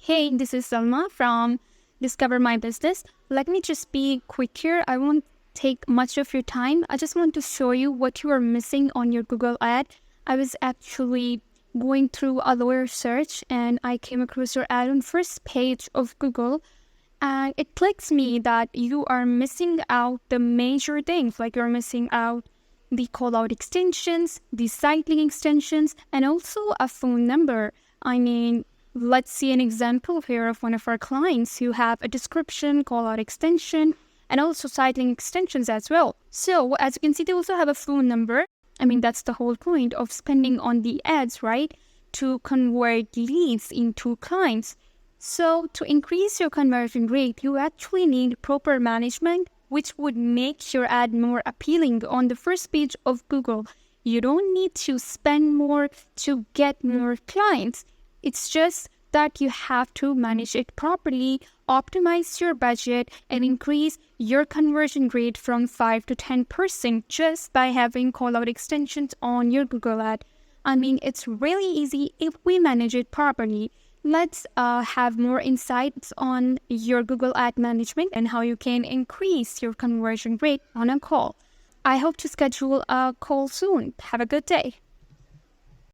Hey, this is Salma from Discover My Business. Let me just be quick here. I won't take much of your time. I just want to show you what you are missing on your Google ad. I was actually going through a lawyer search and I came across your ad on first page of Google, and it clicks me that you are missing out the major things, like you're missing out the call out extensions, the site link extensions, and also a phone number. Let's see an example here of one of our clients who have a description, call out extension, and also site link extensions as well. So as you can see, they also have a phone number. That's the whole point of spending on the ads, right? To convert leads into clients. So to increase your conversion rate, you actually need proper management, which would make your ad more appealing on the first page of Google. You don't need to spend more to get more clients. It's just that you have to manage it properly, optimize your budget, and increase your conversion rate from 5 to 10% just by having call-out extensions on your Google ad. It's really easy if we manage it properly. Let's have more insights on your Google ad management and how you can increase your conversion rate on a call. I hope to schedule a call soon. Have a good day.